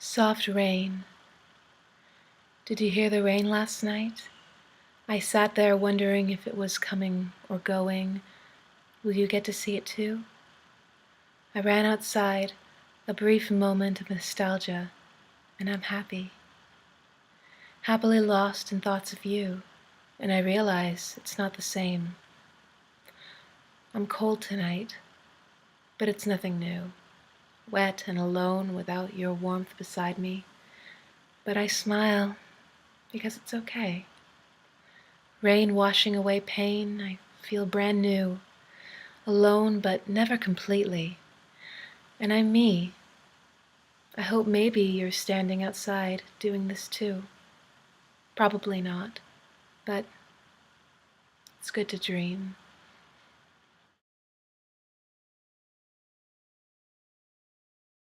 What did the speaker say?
Soft rain. Did you hear the rain last night? I sat there wondering if it was coming or going. Will you get to see it too? I ran outside, a brief moment of nostalgia, and I'm happy. Happily lost in thoughts of you, and I realize it's not the same. I'm cold tonight, but it's nothing new. Wet and alone without your warmth beside me. But I smile because it's okay. Rain washing away pain, I feel brand new. Alone but never completely. And I'm me. I hope maybe you're standing outside doing this too. Probably not, but it's good to dream.